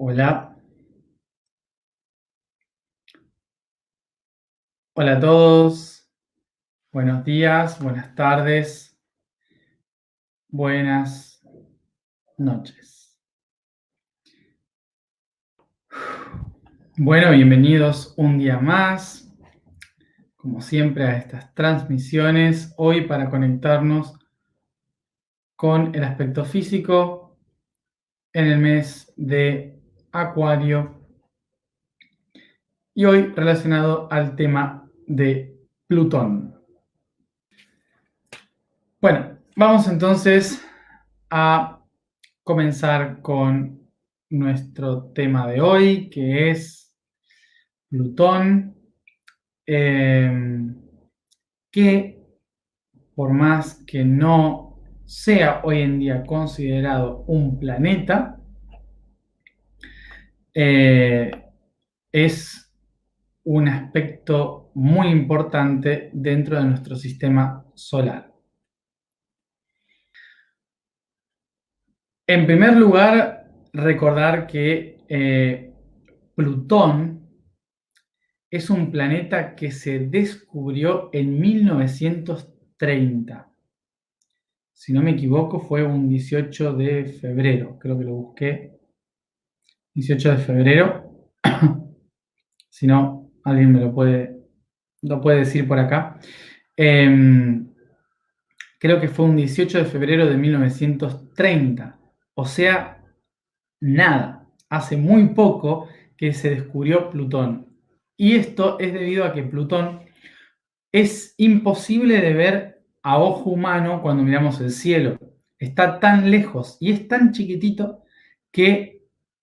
Hola, hola a todos, buenos días, buenas tardes, buenas noches. Bueno, bienvenidos un día más, como siempre, a estas transmisiones, hoy para conectarnos con el aspecto físico en el mes de Acuario y hoy relacionado al tema de Plutón. Bueno, vamos entonces a comenzar con nuestro tema de hoy, que es Plutón, que por más que no sea hoy en día considerado un planeta, es un aspecto muy importante dentro de nuestro sistema solar. En primer lugar, recordar que Plutón es un planeta que se descubrió en 1930. Si no me equivoco, fue un 18 de febrero, creo que lo busqué. 18 de febrero. Si no, alguien me lo puede decir por acá. Creo que fue un 18 de febrero de 1930. O sea, nada. Hace muy poco que se descubrió Plutón. Y esto es debido a que Plutón es imposible de ver a ojo humano cuando miramos el cielo. Está tan lejos y es tan chiquitito que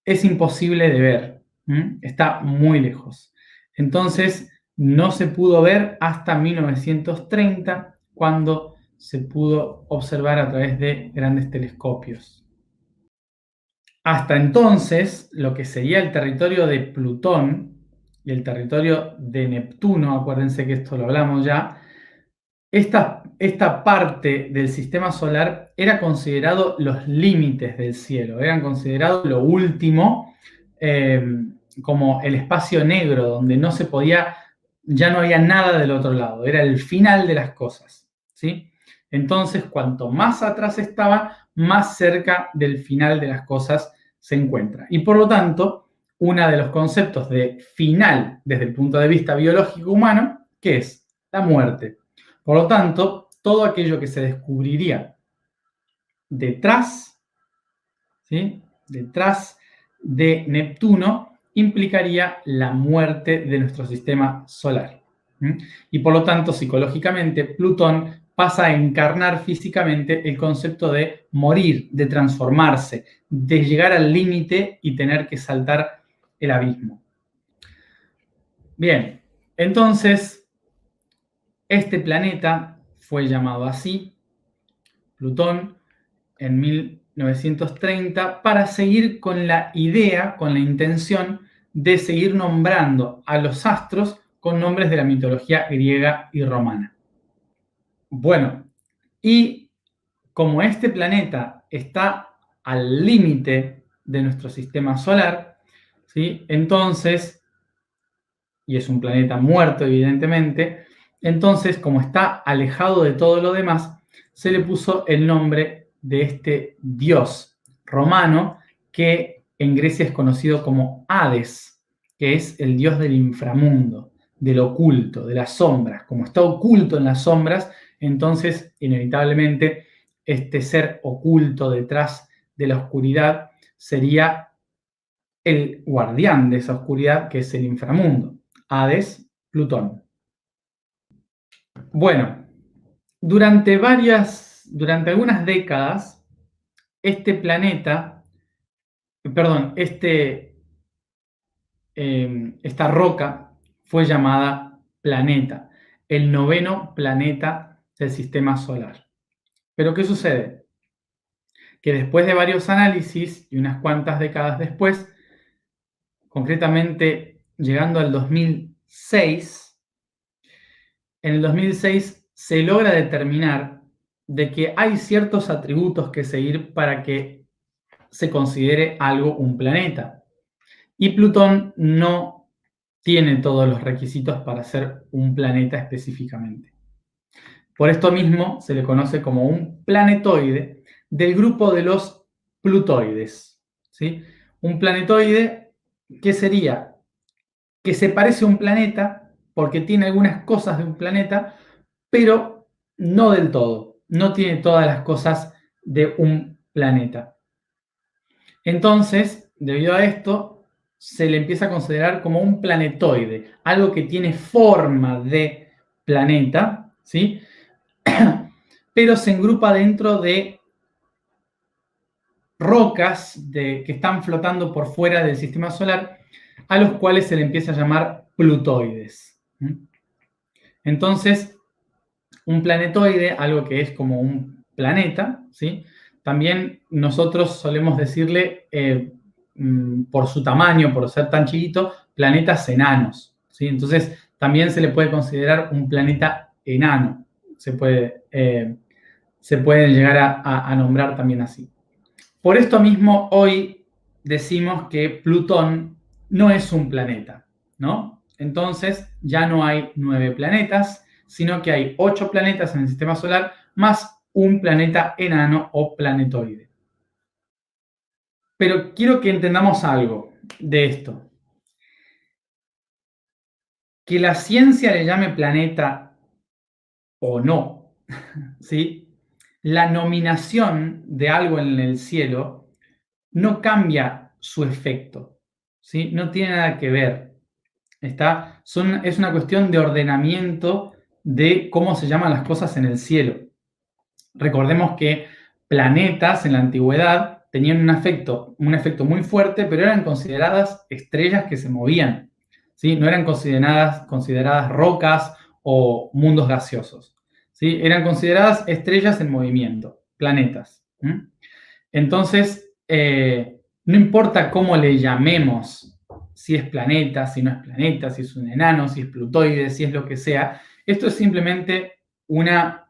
es imposible de ver. Está muy lejos. Entonces, no se pudo ver hasta 1930, cuando se pudo observar a través de grandes telescopios. Hasta entonces, lo que sería el territorio de Plutón y el territorio de Neptuno, acuérdense que esto lo hablamos ya, esta parte del sistema solar era considerado los límites del cielo, eran considerados lo último, como el espacio negro, donde no se podía, ya no había nada del otro lado, era el final de las cosas, ¿sí? Entonces, cuanto más atrás estaba, más cerca del final de las cosas se encuentra. Y por lo tanto, uno de los conceptos de final desde el punto de vista biológico humano, que es la muerte. Por lo tanto, todo aquello que se descubriría detrás, ¿sí?, detrás de Neptuno, implicaría la muerte de nuestro sistema solar. Y por lo tanto, psicológicamente, Plutón pasa a encarnar físicamente el concepto de morir, de transformarse, de llegar al límite y tener que saltar el abismo. Bien, entonces, este planeta fue llamado así, Plutón, en 1930, para seguir con la idea, con la intención de seguir nombrando a los astros con nombres de la mitología griega y romana. Bueno, y como este planeta está al límite de nuestro sistema solar, ¿sí?, entonces, y es un planeta muerto evidentemente, entonces como está alejado de todo lo demás, se le puso el nombre de este dios romano que en Grecia es conocido como Hades, que es el dios del inframundo, del oculto, de las sombras. Como está oculto en las sombras, entonces inevitablemente este ser oculto detrás de la oscuridad sería el guardián de esa oscuridad, que es el inframundo. Hades, Plutón. Bueno, durante algunas décadas, este planeta, perdón, esta roca fue llamada planeta, el noveno planeta del sistema solar. Pero ¿qué sucede? Que después de varios análisis y unas cuantas décadas después, concretamente llegando al 2006, en el 2006 se logra determinar de que hay ciertos atributos que seguir para que se considere algo un planeta. Y Plutón no tiene todos los requisitos para ser un planeta específicamente. Por esto mismo se le conoce como un planetoide del grupo de los plutoides, ¿sí? Un planetoide, ¿qué sería? Que se parece a un planeta porque tiene algunas cosas de un planeta, pero no del todo, no tiene todas las cosas de un planeta. Entonces, debido a esto, se le empieza a considerar como un planetoide, algo que tiene forma de planeta, ¿sí? Pero se engrupa dentro de rocas que están flotando por fuera del sistema solar, a los cuales se le empieza a llamar plutoides. Entonces, un planetoide, algo que es como un planeta, ¿sí? También nosotros solemos decirle, por su tamaño, por ser tan chiquito, planetas enanos, ¿sí? Entonces, también se le puede considerar un planeta enano. Se puede llegar a nombrar también así. Por esto mismo, hoy decimos que Plutón no es un planeta, ¿no? Entonces, ya no hay 9 planetas, sino que hay 8 planetas en el sistema solar más un planeta enano o planetoide. Pero quiero que entendamos algo de esto. Que la ciencia le llame planeta o no, ¿sí? La nominación de algo en el cielo no cambia su efecto, ¿sí? No tiene nada que ver. Es una cuestión de ordenamiento de cómo se llaman las cosas en el cielo. Recordemos que planetas en la antigüedad tenían un efecto muy fuerte, pero eran consideradas estrellas que se movían, ¿sí? No eran consideradas rocas o mundos gaseosos, ¿sí? Eran consideradas estrellas en movimiento, planetas. Entonces, no importa cómo le llamemos, si es planeta, si no es planeta, si es un enano, si es plutoide, si es lo que sea, esto es simplemente uh,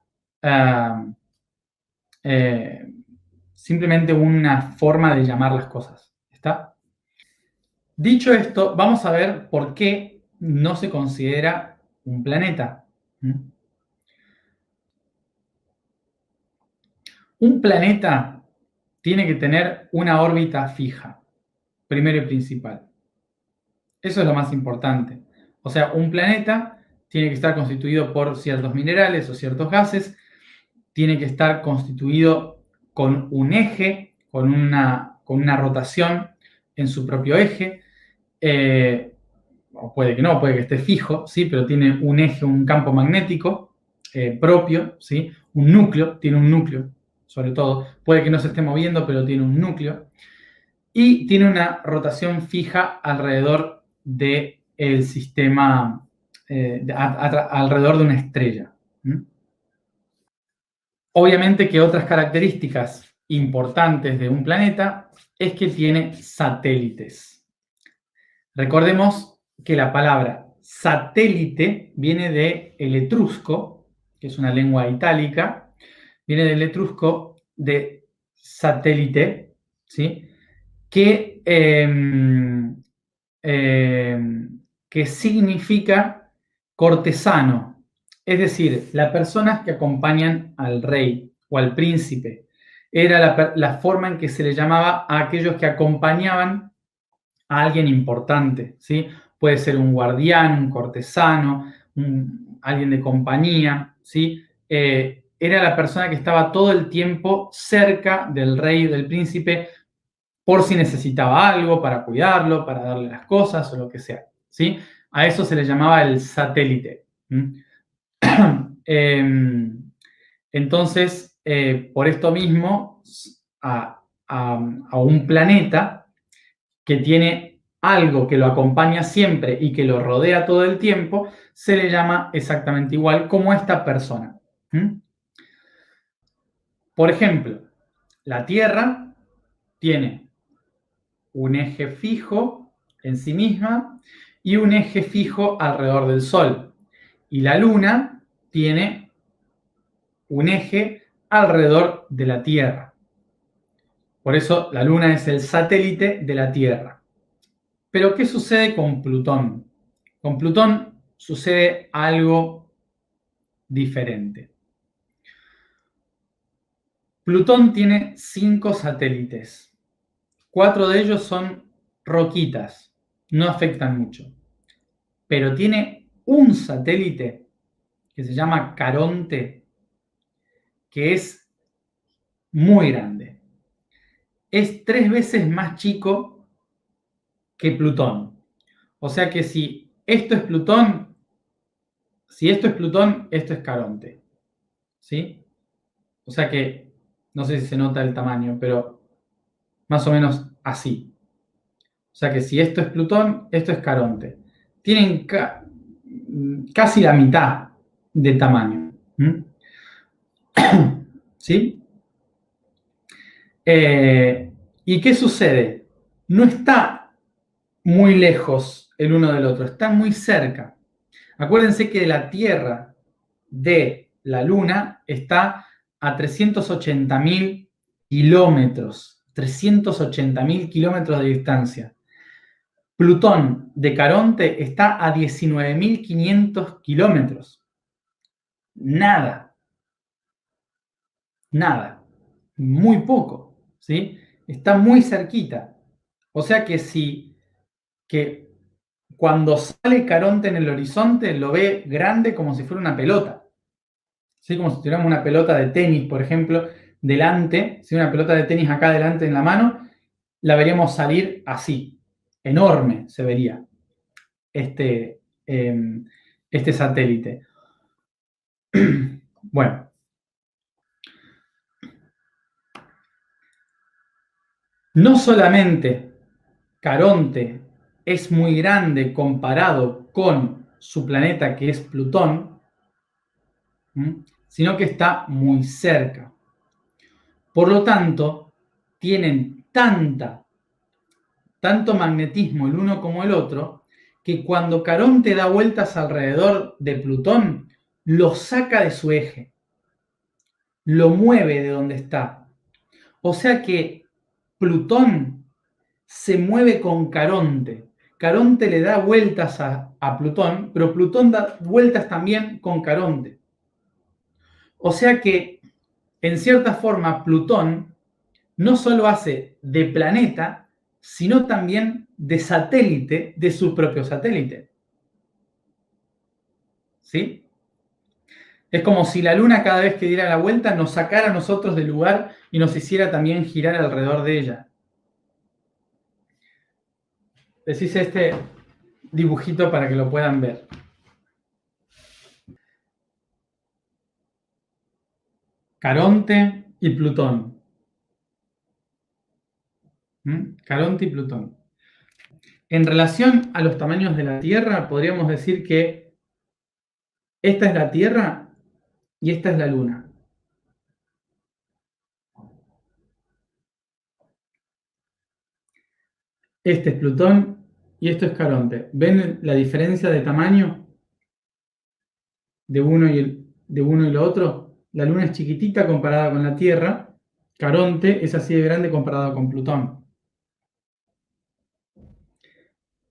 simplemente una forma de llamar las cosas. ¿Está? Dicho esto, vamos a ver por qué no se considera un planeta. Un planeta tiene que tener una órbita fija, primero y principal. Eso es lo más importante. O sea, un planeta tiene que estar constituido por ciertos minerales o ciertos gases, tiene que estar constituido con un eje, con una rotación en su propio eje, o puede que no, puede que esté fijo, ¿sí? Pero tiene un eje, un campo magnético propio, ¿sí? Tiene un núcleo, sobre todo. Puede que no se esté moviendo, pero tiene un núcleo. Y tiene una rotación fija alrededor del sistema, alrededor de una estrella. Obviamente que otras características importantes de un planeta es que tiene satélites. Recordemos que la palabra satélite viene del etrusco, que es una lengua itálica, viene del etrusco de satélite, ¿sí? Que, que significa cortesano, es decir, las personas que acompañan al rey o al príncipe. Era la forma en que se le llamaba a aquellos que acompañaban a alguien importante, ¿sí? Puede ser un guardián, un cortesano, alguien de compañía, ¿sí? Era la persona que estaba todo el tiempo cerca del rey o del príncipe por si necesitaba algo, para cuidarlo, para darle las cosas o lo que sea, ¿sí? A eso se le llamaba el satélite. Entonces, por esto mismo, a un planeta que tiene algo que lo acompaña siempre y que lo rodea todo el tiempo, se le llama exactamente igual como esta persona. Por ejemplo, la Tierra tiene un eje fijo en sí misma y un eje fijo alrededor del Sol. Y la Luna tiene un eje alrededor de la Tierra. Por eso la Luna es el satélite de la Tierra. Pero ¿qué sucede con Plutón? Con Plutón sucede algo diferente. Plutón tiene 5 satélites. 4 de ellos son roquitas, no afectan mucho. Pero tiene un satélite que se llama Caronte, que es muy grande. Es 3 veces más chico que Plutón. O sea que si esto es Plutón, esto es Caronte. ¿Sí? O sea que, no sé si se nota el tamaño, pero más o menos así. O sea que si esto es Plutón, esto es Caronte. Tienen casi la mitad de tamaño. ¿Sí? ¿Y qué sucede? No está muy lejos el uno del otro, está muy cerca. Acuérdense que la Tierra de la Luna está a 380.000 kilómetros. 380.000 kilómetros de distancia. Plutón de Caronte está a 19.500 kilómetros. Nada. Nada. Muy poco. ¿Sí? Está muy cerquita. O sea que cuando sale Caronte en el horizonte lo ve grande como si fuera una pelota. ¿Sí? Como si tuviéramos una pelota de tenis, por ejemplo, delante, si una pelota de tenis acá delante en la mano, la veríamos salir así, enorme se vería este satélite. Bueno, no solamente Caronte es muy grande comparado con su planeta que es Plutón, sino que está muy cerca. Por lo tanto, tienen tanto magnetismo el uno como el otro, que cuando Caronte da vueltas alrededor de Plutón, lo saca de su eje, lo mueve de donde está. O sea que Plutón se mueve con Caronte. Caronte le da vueltas a Plutón, pero Plutón da vueltas también con Caronte. O sea que, en cierta forma, Plutón no solo hace de planeta, sino también de satélite de su propio satélite. ¿Sí? Es como si la Luna cada vez que diera la vuelta nos sacara a nosotros del lugar y nos hiciera también girar alrededor de ella. Les hice este dibujito para que lo puedan ver. Caronte y Plutón. Caronte y Plutón. En relación a los tamaños de la Tierra, podríamos decir que esta es la Tierra y esta es la Luna. Este es Plutón y esto es Caronte. ¿Ven la diferencia de tamaño de uno y lo otro? La Luna es chiquitita comparada con la Tierra. Caronte es así de grande comparado con Plutón.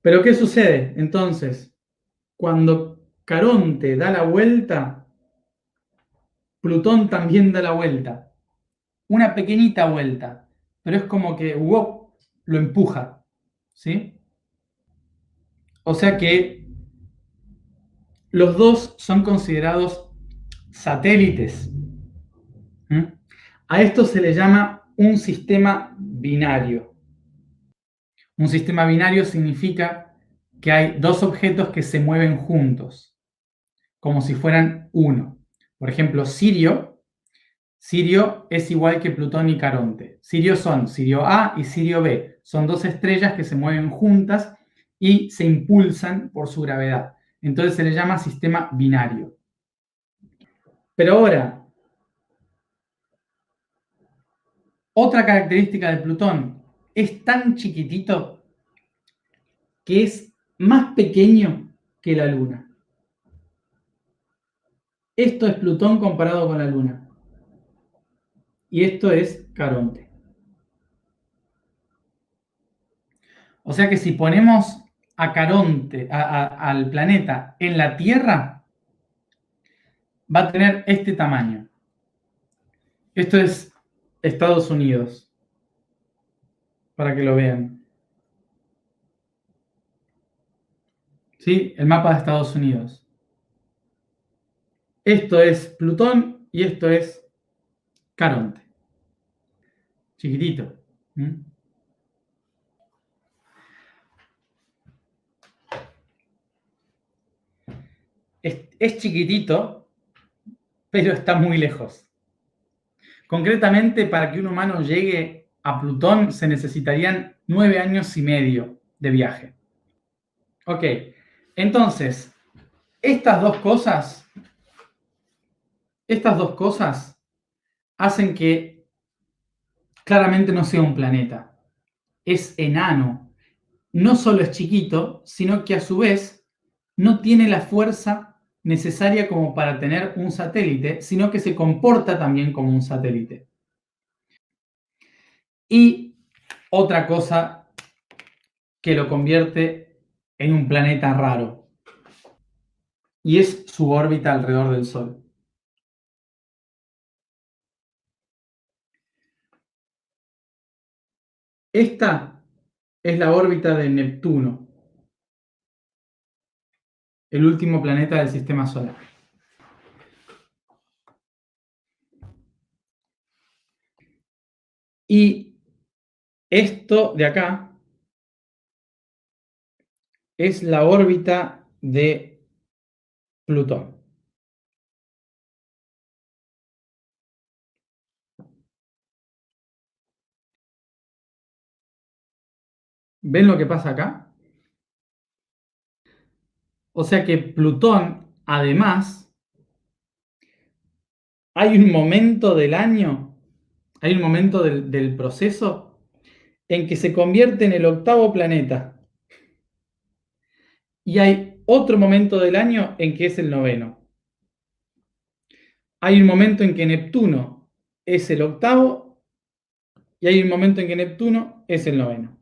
Pero ¿qué sucede? Entonces, cuando Caronte da la vuelta, Plutón también da la vuelta. Una pequeñita vuelta, pero es como que lo empuja. ¿Sí? O sea que los dos son considerados satélites. A esto se le llama un sistema binario. Un sistema binario significa que hay dos objetos que se mueven juntos, como si fueran uno. Por ejemplo, Sirio es igual que Plutón y Caronte. Sirio son Sirio A y Sirio B. Son dos estrellas que se mueven juntas y se impulsan por su gravedad. Entonces se le llama sistema binario. Pero ahora, otra característica de Plutón, es tan chiquitito que es más pequeño que la Luna. Esto es Plutón comparado con la Luna. Y esto es Caronte. O sea que si ponemos a Caronte, al planeta en la Tierra, va a tener este tamaño. Esto es Estados Unidos, para que lo vean. ¿Sí? El mapa de Estados Unidos. Esto es Plutón y esto es Caronte. Chiquitito. ¿Mm? Es chiquitito, pero está muy lejos. Concretamente, para que un humano llegue a Plutón se necesitarían 9 años y medio de viaje. Ok, entonces, estas dos cosas hacen que claramente no sea un planeta. Es enano. No solo es chiquito, sino que a su vez no tiene la fuerza necesaria como para tener un satélite, sino que se comporta también como un satélite. Y otra cosa que lo convierte en un planeta raro, y es su órbita alrededor del Sol. Esta es la órbita de Neptuno, el último planeta del sistema solar. Y esto de acá es la órbita de Plutón. ¿Ven lo que pasa acá? O sea que Plutón, además, hay un momento del año, hay un momento del proceso en que se convierte en el octavo planeta. Y hay otro momento del año en que es el noveno. Hay un momento en que Neptuno es el octavo y hay un momento en que Neptuno es el noveno.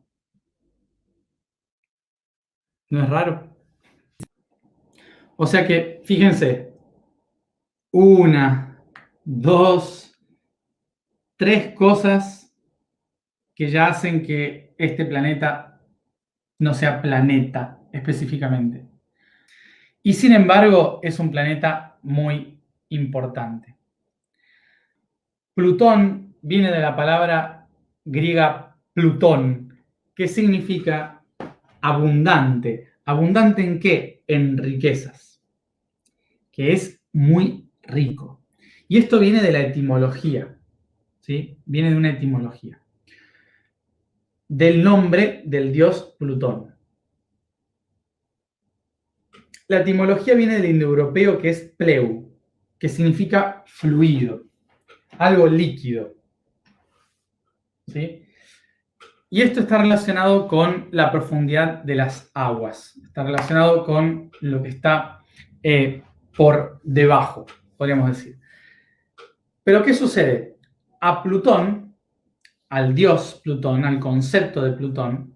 ¿No es raro? O sea que, fíjense, una, dos, tres cosas que ya hacen que este planeta no sea planeta específicamente. Y sin embargo, es un planeta muy importante. Plutón viene de la palabra griega Plutón, que significa abundante. ¿Abundante en qué? En riquezas, que es muy rico. Y esto viene de la etimología, ¿sí? Viene de una etimología. Del nombre del dios Plutón. La etimología viene del indoeuropeo que es pleu, que significa fluido, algo líquido. ¿Sí? Y esto está relacionado con la profundidad de las aguas, está relacionado con lo que está por debajo, podríamos decir. Pero ¿qué sucede? A Plutón, al dios Plutón, al concepto de Plutón,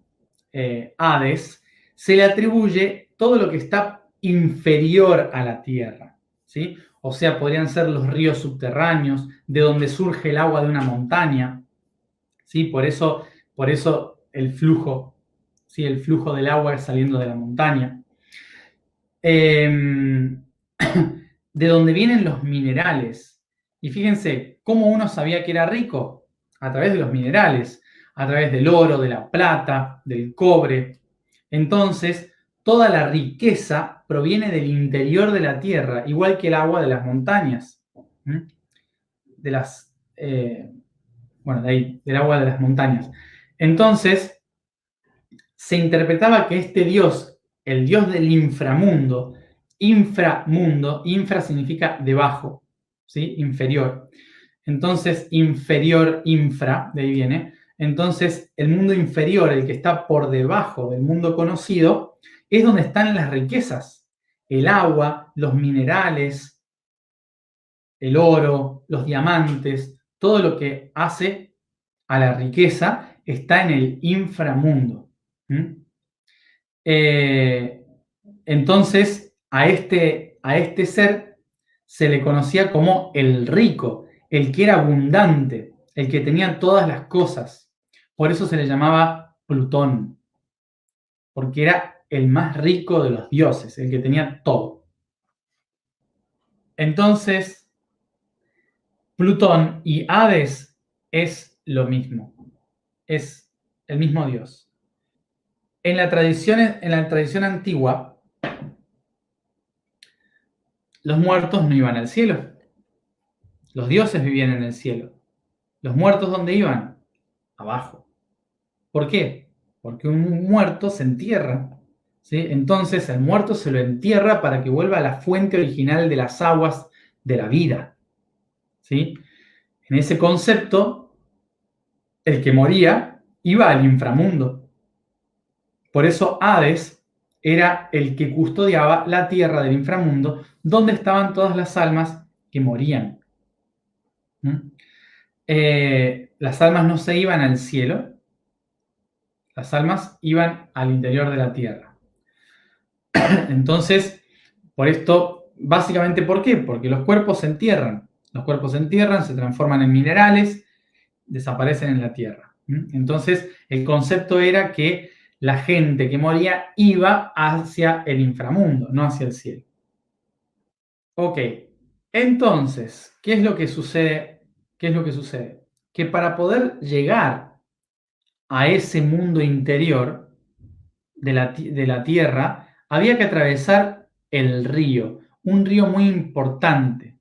Hades, se le atribuye todo lo que está inferior a la Tierra, ¿sí? O sea, podrían ser los ríos subterráneos, de donde surge el agua de una montaña, ¿sí? Por eso el flujo, ¿sí? El flujo del agua saliendo de la montaña. De donde vienen los minerales. Y fíjense, ¿cómo uno sabía que era rico? A través de los minerales, a través del oro, de la plata, del cobre. Entonces, toda la riqueza proviene del interior de la tierra, igual que el agua de las montañas. De las, bueno, de ahí, del agua de las montañas. Entonces, se interpretaba que este dios, el dios del inframundo, infra significa debajo, ¿sí? Inferior. Entonces, inferior, infra, de ahí viene. Entonces, el mundo inferior, el que está por debajo del mundo conocido, es donde están las riquezas. El agua, los minerales, el oro, los diamantes, todo lo que hace a la riqueza está en el inframundo. ¿Mm? Entonces, a este ser se le conocía como el rico, el que era abundante, el que tenía todas las cosas. Por eso se le llamaba Plutón, porque era el más rico de los dioses, el que tenía todo. Entonces, Plutón y Hades es lo mismo, es el mismo dios. En la tradición antigua, los muertos no iban al cielo, los dioses vivían en el cielo. ¿Los muertos dónde iban? Abajo. ¿Por qué? Porque un muerto se entierra, ¿sí? Entonces el muerto se lo entierra para que vuelva a la fuente original de las aguas de la vida, ¿sí? En ese concepto, el que moría iba al inframundo. Por eso Hades era el que custodiaba la tierra del inframundo, donde estaban todas las almas que morían. Las almas no se iban al cielo, las almas iban al interior de la tierra. Entonces, por esto, básicamente, ¿por qué? Porque los cuerpos se entierran. Los cuerpos se entierran, se transforman en minerales, desaparecen en la tierra. Entonces, el concepto era que la gente que moría iba hacia el inframundo, no hacia el cielo. Ok, entonces, ¿qué es lo que sucede? ¿Qué es lo que sucede? Que para poder llegar a ese mundo interior de la tierra, había que atravesar el río, un río muy importante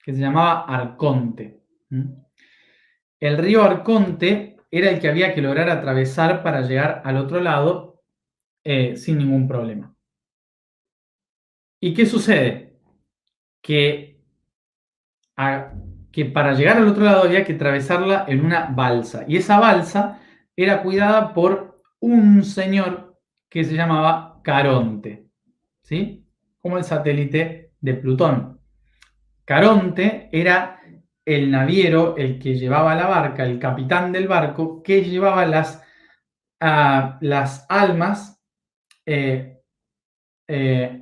que se llamaba Arconte. El río Arconte era el que había que lograr atravesar para llegar al otro lado sin ningún problema. ¿Y qué sucede? Que, que para llegar al otro lado había que atravesarla en una balsa. Y esa balsa era cuidada por un señor que se llamaba Caronte, ¿sí? Como el satélite de Plutón. Caronte era el naviero, el que llevaba la barca, el capitán del barco, que llevaba las almas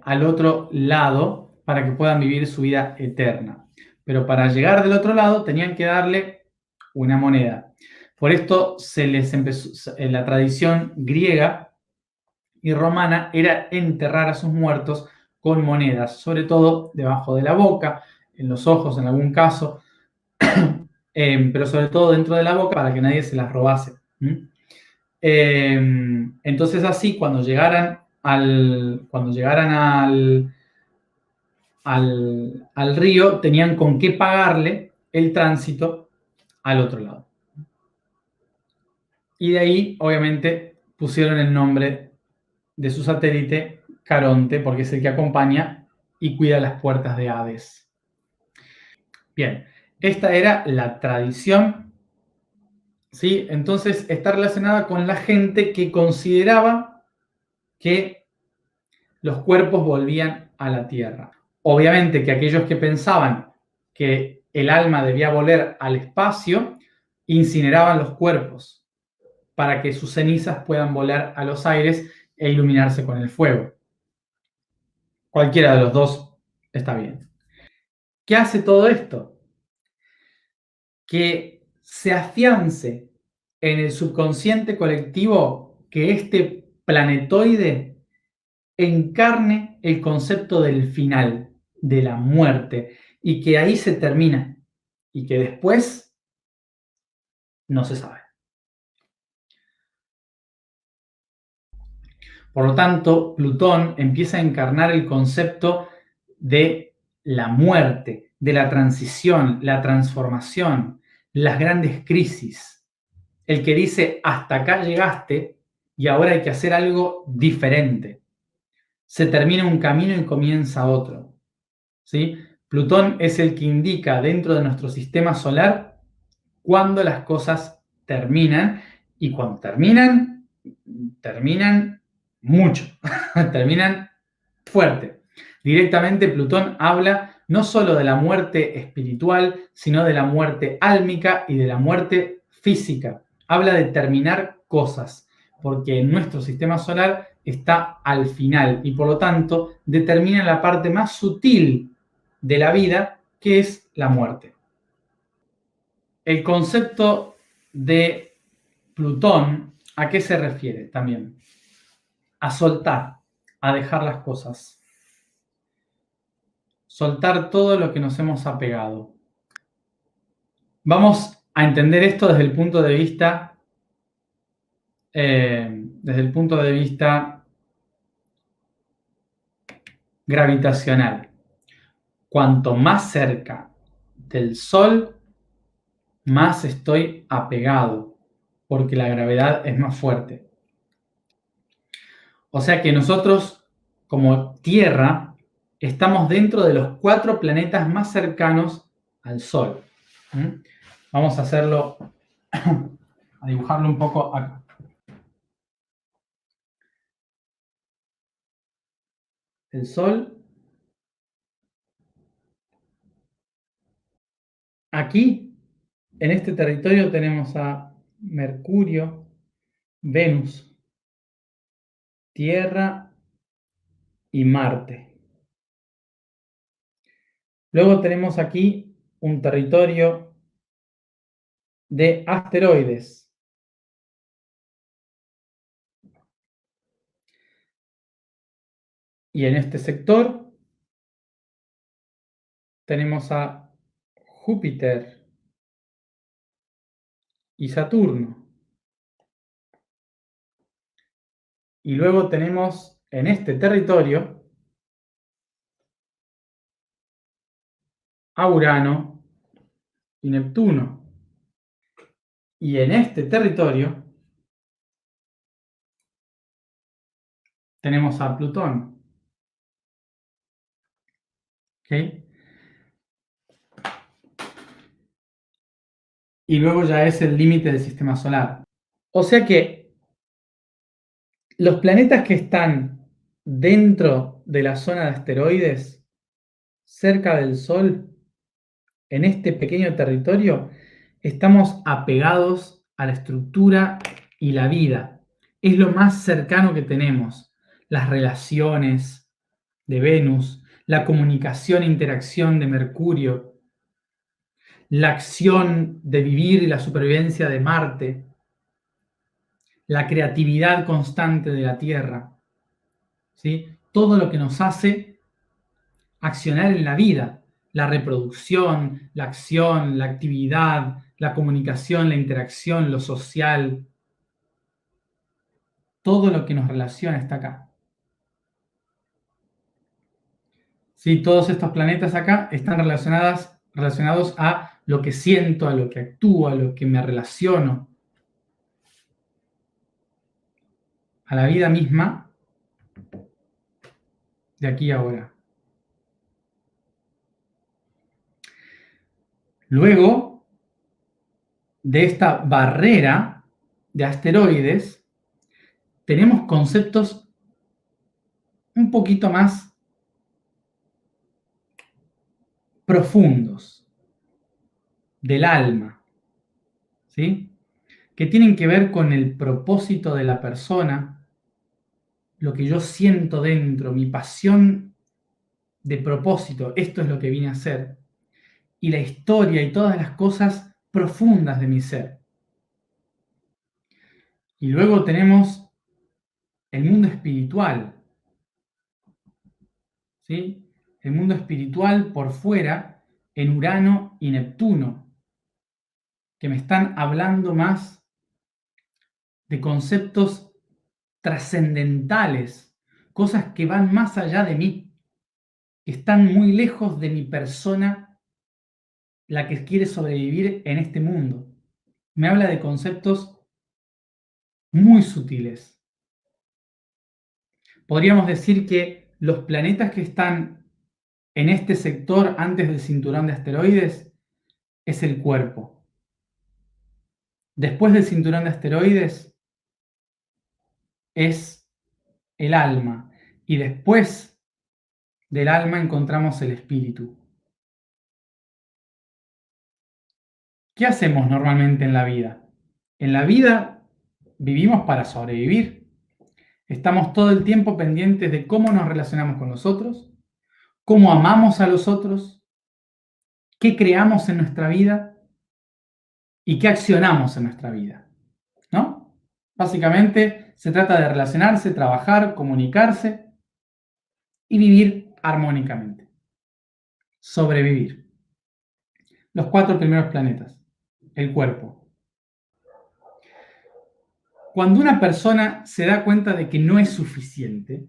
al otro lado para que puedan vivir su vida eterna. Pero para llegar del otro lado tenían que darle una moneda. Por esto se les empezó, en la tradición griega y romana era enterrar a sus muertos con monedas, sobre todo debajo de la boca, en los ojos en algún caso, pero sobre todo dentro de la boca para que nadie se las robase. Entonces así, cuando llegaran al río, tenían con qué pagarle el tránsito al otro lado. Y de ahí, obviamente, pusieron el nombre de su satélite Caronte, porque es el que acompaña y cuida las puertas de Hades. Bien, esta era la tradición, ¿sí? Entonces está relacionada con la gente que consideraba que los cuerpos volvían a la tierra. Obviamente que aquellos que pensaban que el alma debía volver al espacio, incineraban los cuerpos para que sus cenizas puedan volar a los aires e iluminarse con el fuego. Cualquiera de los dos está bien. ¿Qué hace todo esto? Que se afiance en el subconsciente colectivo que este planetoide encarne el concepto del final, de la muerte, y que ahí se termina, y que después no se sabe. Por lo tanto, Plutón empieza a encarnar el concepto de la muerte, de la transición, la transformación, las grandes crisis. El que dice, hasta acá llegaste y ahora hay que hacer algo diferente. Se termina un camino y comienza otro. ¿Sí? Plutón es el que indica dentro de nuestro sistema solar cuando las cosas terminan, y cuando terminan mucho, terminan fuerte. Directamente Plutón habla no solo de la muerte espiritual, sino de la muerte álmica y de la muerte física. Habla de terminar cosas. porque nuestro sistema solar está al final y por lo tanto determina la parte más sutil de la vida, que es la muerte. El concepto de Plutón, ¿a qué se refiere también? A soltar, a dejar las cosas. Soltar todo lo que nos hemos apegado. Vamos a entender esto desde el punto de vista gravitacional. Cuanto más cerca del Sol, más estoy apegado, porque la gravedad es más fuerte. O sea que nosotros, como Tierra, estamos dentro de los 4 planetas más cercanos al Sol. Vamos a hacerlo, a dibujarlo un poco acá. El Sol. Aquí, en este territorio, tenemos a Mercurio, Venus, Tierra y Marte. Luego tenemos aquí un territorio de asteroides. Y en este sector tenemos a Júpiter y Saturno. Y luego tenemos en este territorio a Urano y Neptuno. Y en este territorio tenemos a Plutón. ¿Okay? Y luego ya es el límite del sistema solar. O sea que los planetas que están dentro de la zona de asteroides, cerca del Sol, en este pequeño territorio, estamos apegados a la estructura y la vida. Es lo más cercano que tenemos. Las relaciones de Venus, la comunicación e interacción de Mercurio, la acción de vivir y la supervivencia de Marte, la creatividad constante de la Tierra, ¿sí? Todo lo que nos hace accionar en la vida, la reproducción, la acción, la actividad, la comunicación, la interacción, lo social, todo lo que nos relaciona está acá. ¿Sí? Todos estos planetas acá están relacionados a lo que siento, a lo que actúo, a lo que me relaciono, a la vida misma de aquí a ahora. Luego de esta barrera de asteroides, tenemos conceptos un poquito más profundos del alma, ¿sí? Que tienen que ver con el propósito de la persona, lo que yo siento dentro, mi pasión de propósito, esto es lo que vine a hacer, y la historia y todas las cosas profundas de mi ser. Y luego tenemos el mundo espiritual, ¿sí? El mundo espiritual por fuera, en Urano y Neptuno, que me están hablando más de conceptos trascendentales, cosas que van más allá de mí, que están muy lejos de mi persona, la que quiere sobrevivir en este mundo. Me habla de conceptos muy sutiles. Podríamos decir que los planetas que están en este sector antes del cinturón de asteroides es el cuerpo. Después del cinturón de asteroides es el alma. Y después del alma encontramos el espíritu. ¿Qué hacemos normalmente en la vida? En la vida vivimos para sobrevivir. Estamos todo el tiempo pendientes de cómo nos relacionamos con los otros, cómo amamos a los otros, qué creamos en nuestra vida y qué accionamos en nuestra vida, ¿no? Básicamente se trata de relacionarse, trabajar, comunicarse y vivir armónicamente. Sobrevivir. Los 4 primeros planetas. El cuerpo. Cuando una persona se da cuenta de que no es suficiente,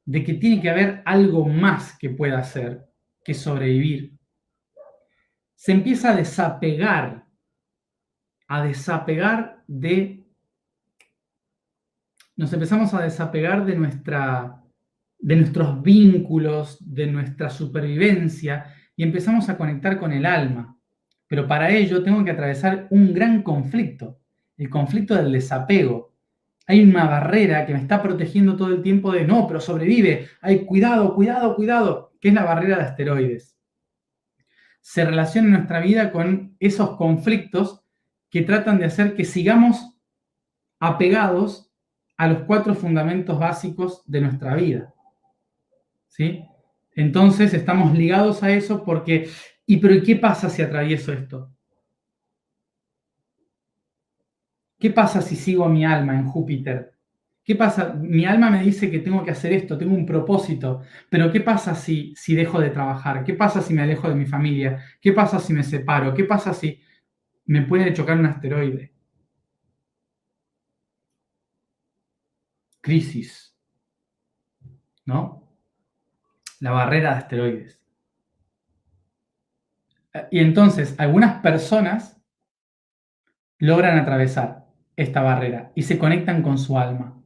de que tiene que haber algo más que pueda hacer que sobrevivir, se empieza nos empezamos a desapegar de nuestros vínculos, de nuestra supervivencia, y empezamos a conectar con el alma. Pero para ello tengo que atravesar un gran conflicto, el conflicto del desapego. Hay una barrera que me está protegiendo todo el tiempo de no, pero sobrevive, hay cuidado, cuidado, cuidado, que es la barrera de asteroides. Se relaciona en nuestra vida con esos conflictos que tratan de hacer que sigamos apegados a los 4 fundamentos básicos de nuestra vida. ¿Sí? Entonces estamos ligados a eso porque, pero qué pasa si atravieso esto? ¿Qué pasa si sigo a mi alma en Júpiter? ¿Qué pasa? Mi alma me dice que tengo que hacer esto, tengo un propósito, pero ¿qué pasa si dejo de trabajar? ¿Qué pasa si me alejo de mi familia? ¿Qué pasa si me separo? ¿Qué pasa si me puede chocar un asteroide? Crisis, ¿no? La barrera de asteroides. Y entonces algunas personas logran atravesar esta barrera y se conectan con su alma.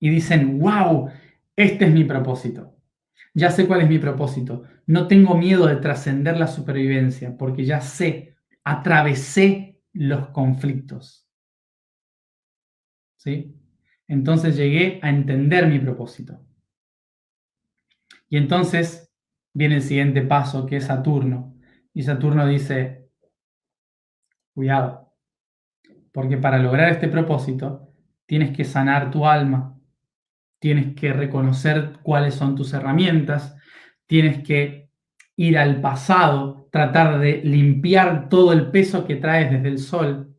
Y dicen, wow, este es mi propósito. Ya sé cuál es mi propósito. No tengo miedo de trascender la supervivencia porque ya sé, atravesé los conflictos. ¿Sí? Entonces llegué a entender mi propósito. Y entonces viene el siguiente paso, que es Saturno. Y Saturno dice, cuidado, porque para lograr este propósito tienes que sanar tu alma, tienes que reconocer cuáles son tus herramientas, tienes que ir al pasado, tratar de limpiar todo el peso que traes desde el sol.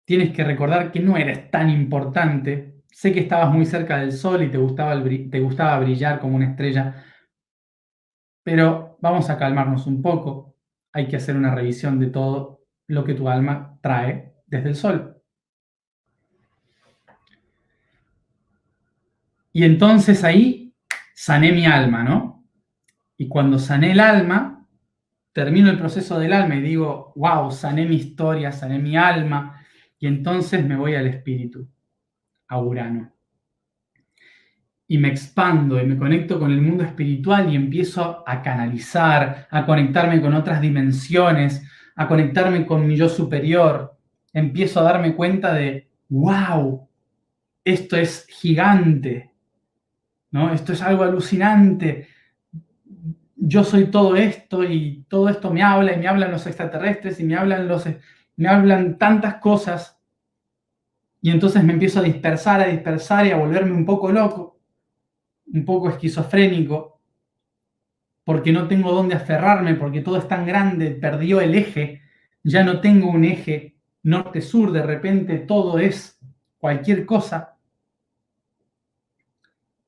Tienes que recordar que no eres tan importante. Sé que estabas muy cerca del sol y te gustaba brillar como una estrella, pero vamos a calmarnos un poco. Hay que hacer una revisión de todo lo que tu alma trae desde el sol. Y entonces ahí sané mi alma, ¿no? Y cuando sané el alma, termino el proceso del alma y digo, wow, sané mi historia, sané mi alma, y entonces me voy al espíritu, a Urano. Y me expando y me conecto con el mundo espiritual y empiezo a canalizar, a conectarme con otras dimensiones, a conectarme con mi yo superior. Empiezo a darme cuenta de, wow, esto es gigante, ¿no? Esto es algo alucinante. Yo soy todo esto y todo esto me habla y me hablan los extraterrestres y me hablan tantas cosas, y entonces me empiezo a dispersar y a volverme un poco loco, un poco esquizofrénico, porque no tengo dónde aferrarme, porque todo es tan grande, perdió el eje, ya no tengo un eje norte-sur, de repente todo es cualquier cosa,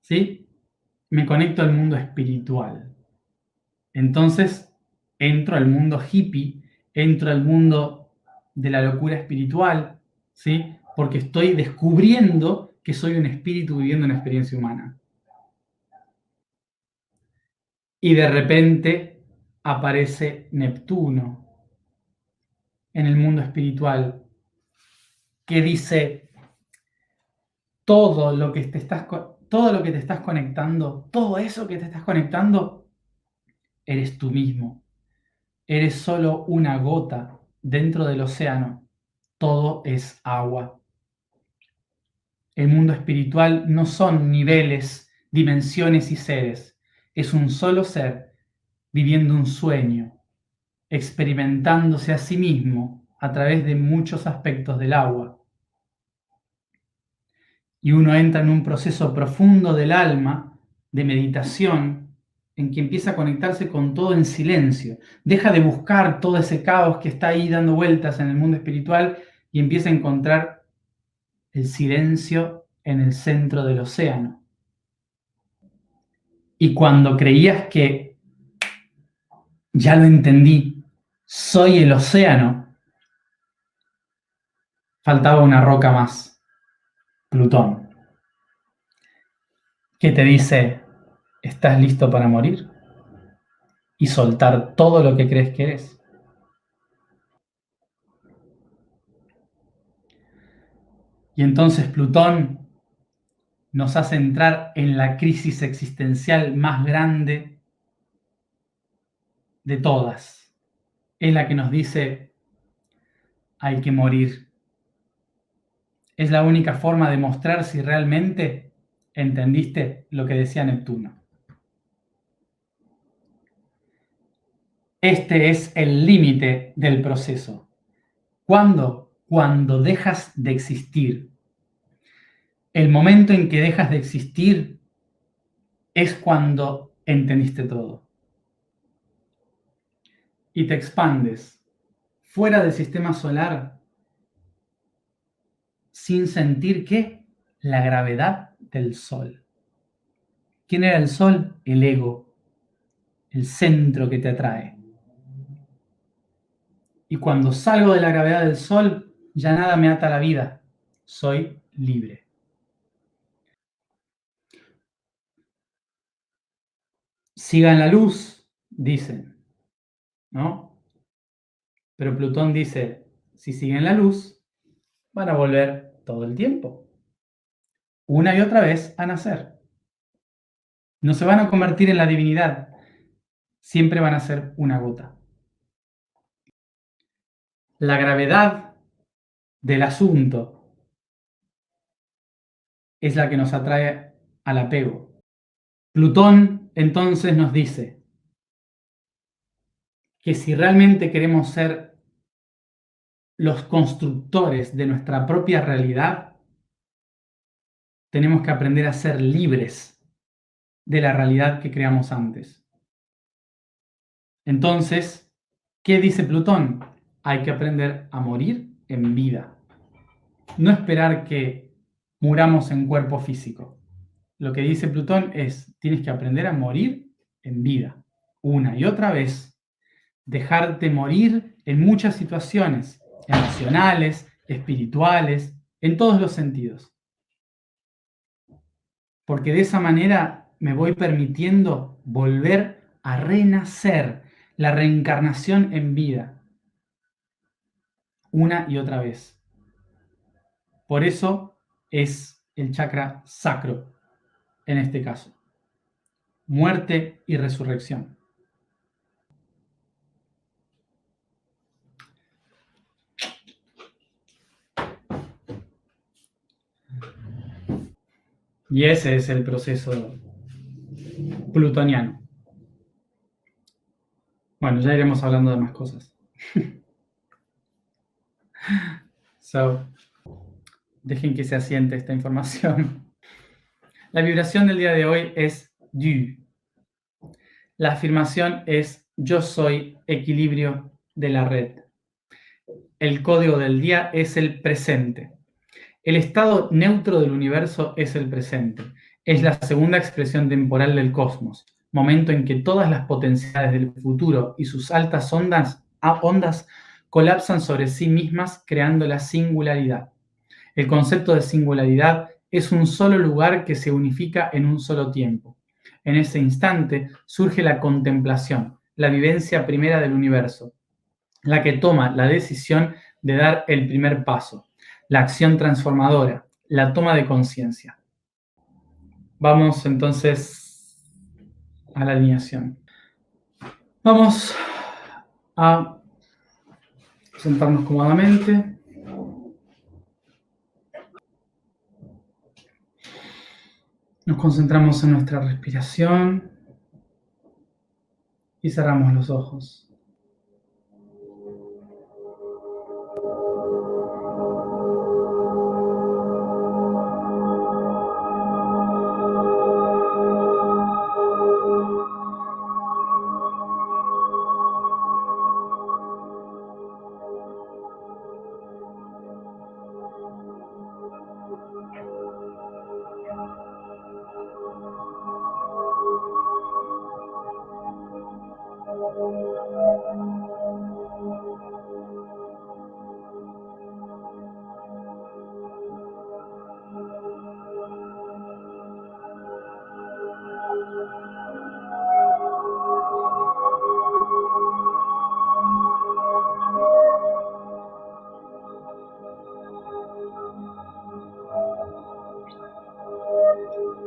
¿sí? Me conecto al mundo espiritual. Entonces entro al mundo hippie, entro al mundo de la locura espiritual, ¿sí? Porque estoy descubriendo que soy un espíritu viviendo una experiencia humana. Y de repente aparece Neptuno en el mundo espiritual, que dice, todo lo que te estás conectando, todo eso que te estás conectando, eres tú mismo. Eres solo una gota dentro del océano. Todo es agua. El mundo espiritual no son niveles, dimensiones y seres. Es un solo ser viviendo un sueño, experimentándose a sí mismo a través de muchos aspectos del agua. Y uno entra en un proceso profundo del alma, de meditación, en que empieza a conectarse con todo en silencio. Deja de buscar todo ese caos que está ahí dando vueltas en el mundo espiritual y empieza a encontrar el silencio en el centro del océano. Y cuando creías que ya lo entendí, soy el océano, faltaba una roca más, Plutón, que te dice, ¿estás listo para morir? Y soltar todo lo que crees que eres. Y entonces Plutón nos hace entrar en la crisis existencial más grande de todas. Es la que nos dice, hay que morir. Es la única forma de mostrar si realmente entendiste lo que decía Neptuno. Este es el límite del proceso. ¿Cuándo? Cuando dejas de existir. El momento en que dejas de existir es cuando entendiste todo. Y te expandes fuera del sistema solar sin sentir ¿qué? La gravedad del Sol. ¿Quién era el Sol? El ego, el centro que te atrae. Y cuando salgo de la gravedad del Sol, ya nada me ata a la vida. Soy libre. Sigan la luz, dicen, ¿no? Pero Plutón dice, si siguen la luz, van a volver todo el tiempo, una y otra vez a nacer. No se van a convertir en la divinidad, siempre van a ser una gota. La gravedad del asunto es la que nos atrae al apego. Plutón entonces nos dice que si realmente queremos ser los constructores de nuestra propia realidad, tenemos que aprender a ser libres de la realidad que creamos antes. Entonces, ¿qué dice Plutón? Hay que aprender a morir en vida. No esperar que muramos en cuerpo físico. Lo que dice Plutón es, tienes que aprender a morir en vida. Una y otra vez, dejarte morir en muchas situaciones, emocionales, espirituales, en todos los sentidos. Porque de esa manera me voy permitiendo volver a renacer, la reencarnación en vida, una y otra vez. Por eso es el chakra sacro, en este caso. Muerte y resurrección. Y ese es el proceso plutoniano. Bueno, ya iremos hablando de más cosas. Dejen que se asiente esta información. La vibración del día de hoy es Du. La afirmación es yo soy equilibrio de la red. El código del día es el presente. El estado neutro del universo es el presente. Es la segunda expresión temporal del cosmos, momento en que todas las potencialidades del futuro y sus altas ondas colapsan sobre sí mismas creando la singularidad. El concepto de singularidad es un solo lugar que se unifica en un solo tiempo. En ese instante surge la contemplación, la vivencia primera del universo, la que toma la decisión de dar el primer paso, la acción transformadora, la toma de conciencia. Vamos entonces a la alineación. Vamos a sentarnos cómodamente. Nos concentramos en nuestra respiración y cerramos los ojos.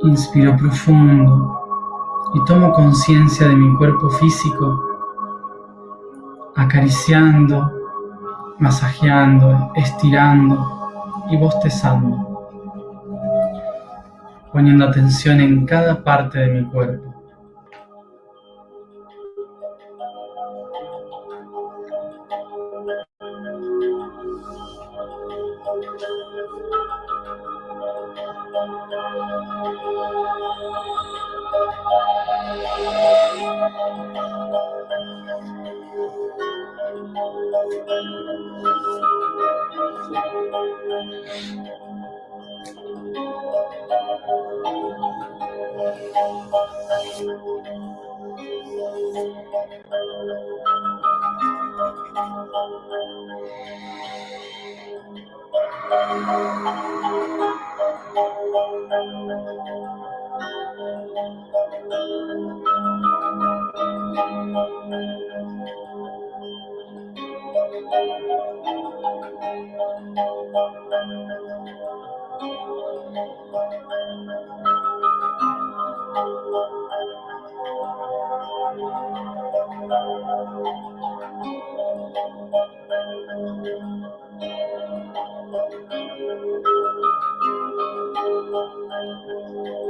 Inspiro profundo y tomo conciencia de mi cuerpo físico, acariciando, masajeando, estirando y bostezando, poniendo atención en cada parte de mi cuerpo.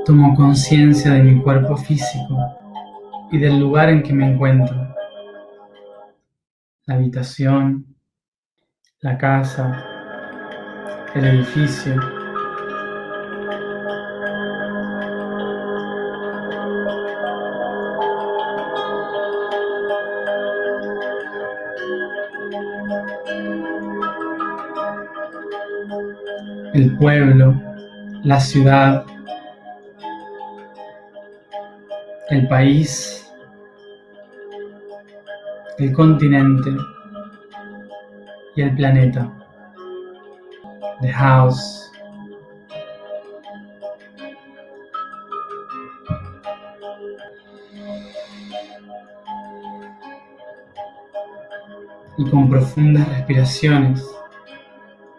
Tomo conciencia de mi cuerpo físico y del lugar en que me encuentro. La habitación, la casa, el edificio. El pueblo, la ciudad, el país, el continente y el planeta. The house. Y con profundas respiraciones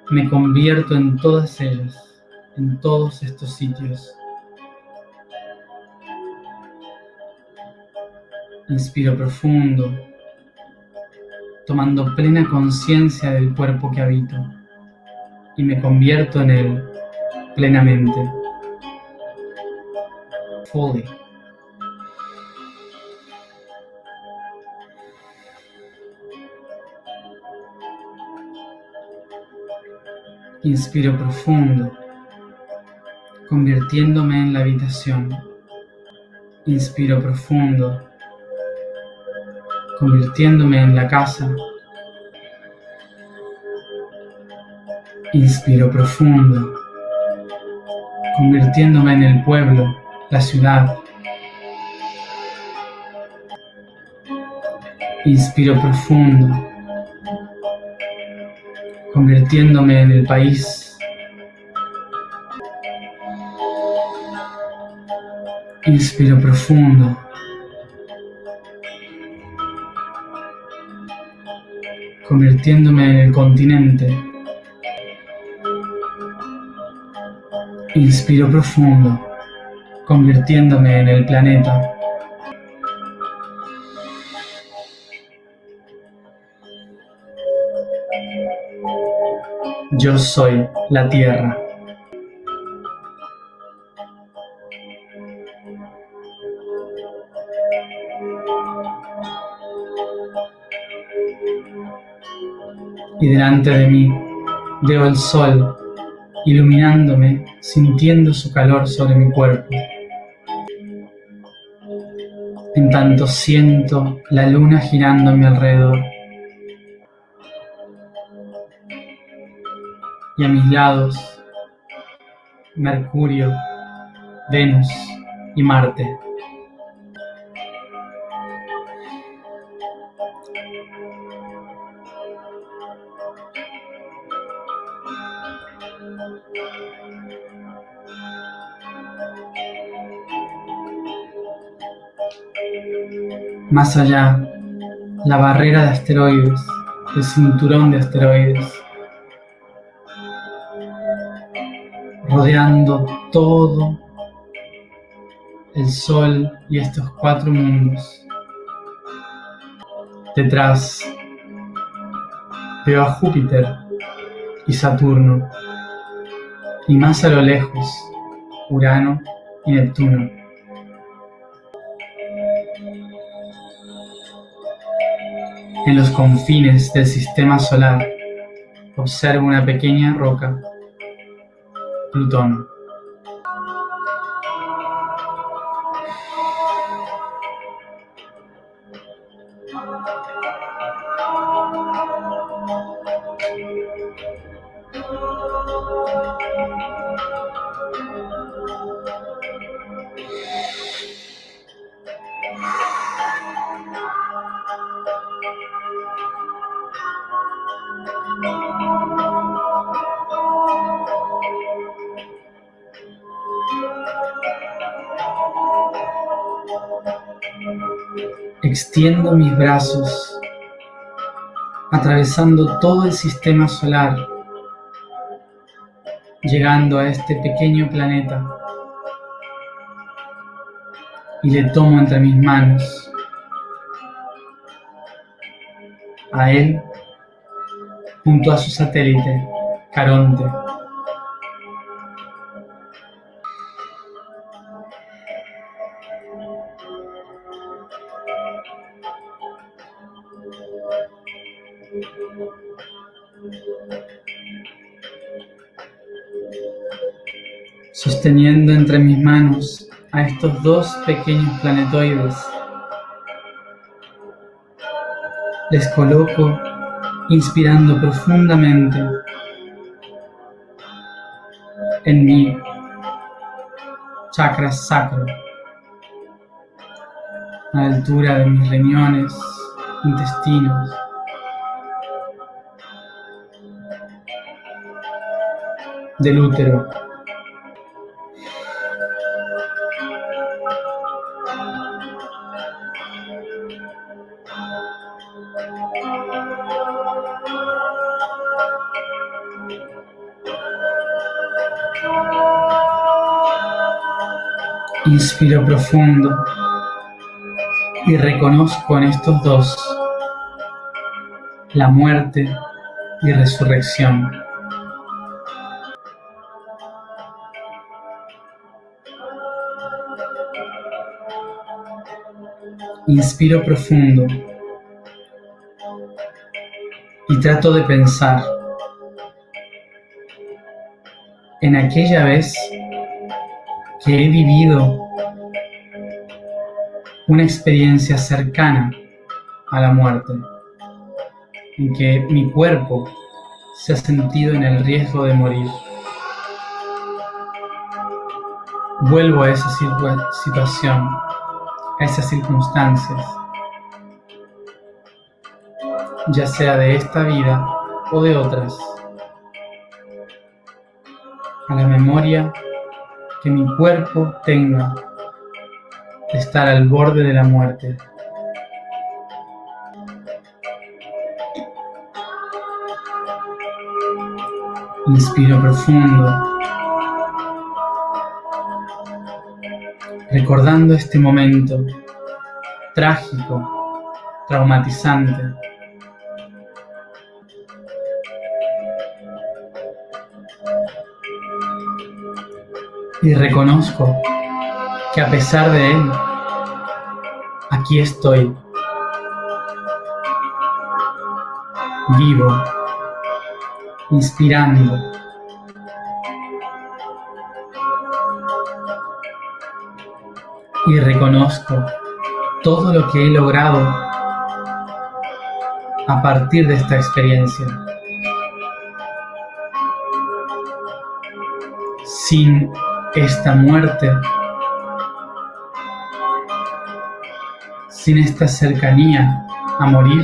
me convierto en todas ellas, en todos estos sitios. Inspiro profundo, tomando plena conciencia del cuerpo que habito, y me convierto en él plenamente. Fully. Inspiro profundo, convirtiéndome en la habitación. Inspiro profundo, convirtiéndome en la casa. Inspiro profundo, convirtiéndome en el pueblo, la ciudad. Inspiro profundo, convirtiéndome en el país. Inspiro profundo, convirtiéndome en el continente. Inspiro profundo, convirtiéndome en el planeta. Yo soy la Tierra. Y delante de mí veo el sol iluminándome, sintiendo su calor sobre mi cuerpo. En tanto siento la luna girando a mi alrededor. Y a mis lados, Mercurio, Venus y Marte. Más allá, la barrera de asteroides, el cinturón de asteroides, rodeando todo el Sol y estos 4 mundos. Detrás veo a Júpiter y Saturno, y más a lo lejos, Urano y Neptuno. En los confines del sistema solar observo una pequeña roca, Plutón. Extiendo mis brazos, atravesando todo el sistema solar, llegando a este pequeño planeta, y le tomo entre mis manos a él junto a su satélite, Caronte. Sosteniendo entre mis manos a estos 2 pequeños planetoides, les coloco inspirando profundamente en mi chakra sacro, a la altura de mis riñones, intestinos, del útero. Inspiro profundo y reconozco en estos 2 la muerte y resurrección. Inspiro profundo y trato de pensar en aquella vez que he vivido una experiencia cercana a la muerte, en que mi cuerpo se ha sentido en el riesgo de morir. Vuelvo a esa situación, a esas circunstancias, ya sea de esta vida o de otras, a la memoria que mi cuerpo tenga de estar al borde de la muerte. Inspiro profundo, recordando este momento trágico, traumatizante. Y reconozco que a pesar de él, aquí estoy, vivo, inspirando. Y reconozco todo lo que he logrado a partir de esta experiencia. Sin esta muerte, sin esta cercanía a morir,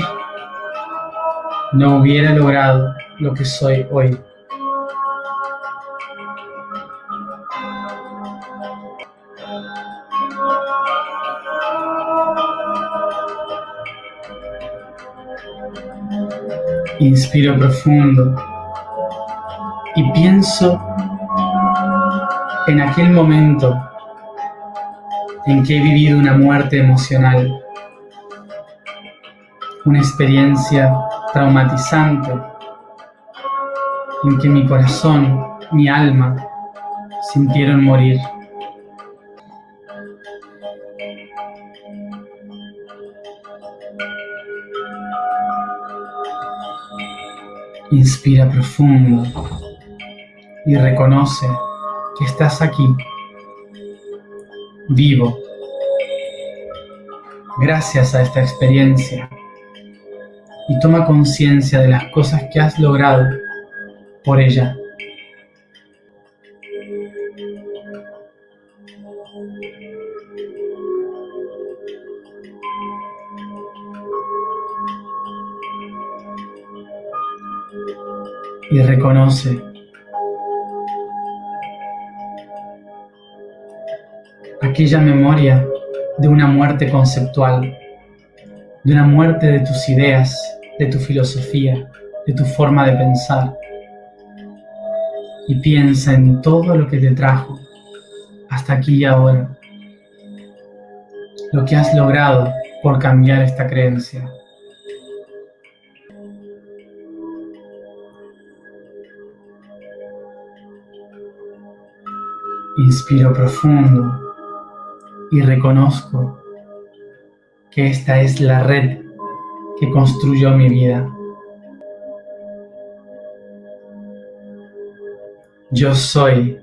no hubiera logrado lo que soy hoy. Inspiro profundo y pienso en aquel momento en que he vivido una muerte emocional, una experiencia traumatizante, en que mi corazón, mi alma, sintieron morir. Inspira profundo y reconoce que estás aquí, vivo, gracias a esta experiencia, y toma conciencia de las cosas que has logrado por ella. Y reconoce aquella memoria de una muerte conceptual, de una muerte de tus ideas, de tu filosofía, de tu forma de pensar. Y piensa en todo lo que te trajo hasta aquí y ahora, lo que has logrado por cambiar esta creencia. Inspiro profundo y reconozco que esta es la red que construyó mi vida. Yo soy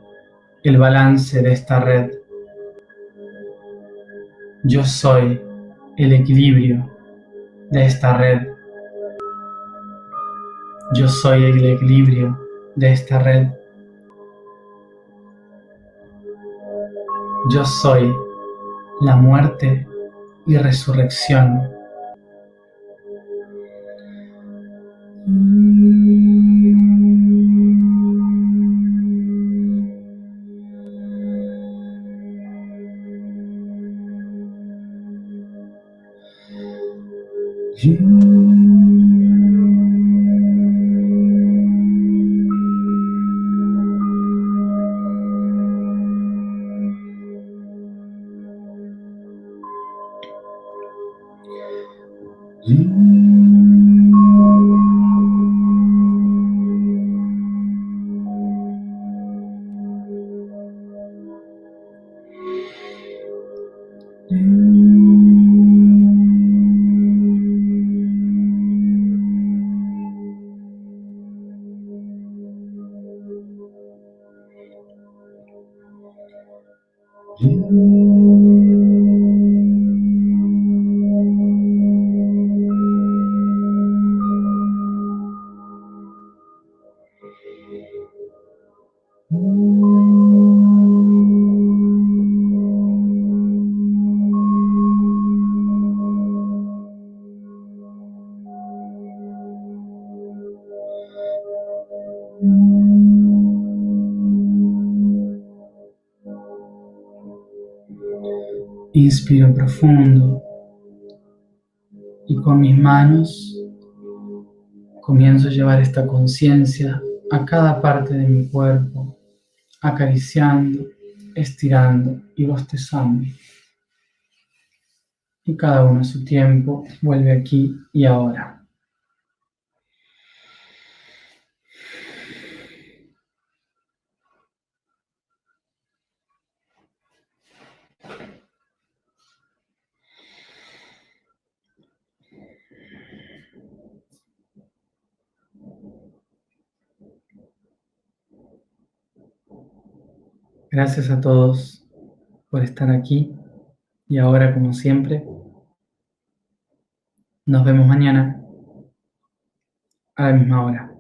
el balance de esta red. Yo soy el equilibrio de esta red. Yo soy el equilibrio de esta red. Yo soy la muerte y resurrección. Inspiro profundo y con mis manos comienzo a llevar esta conciencia a cada parte de mi cuerpo, acariciando, estirando y bostezando. Y cada uno a su tiempo vuelve aquí y ahora. Gracias a todos por estar aquí y ahora, como siempre, nos vemos mañana a la misma hora.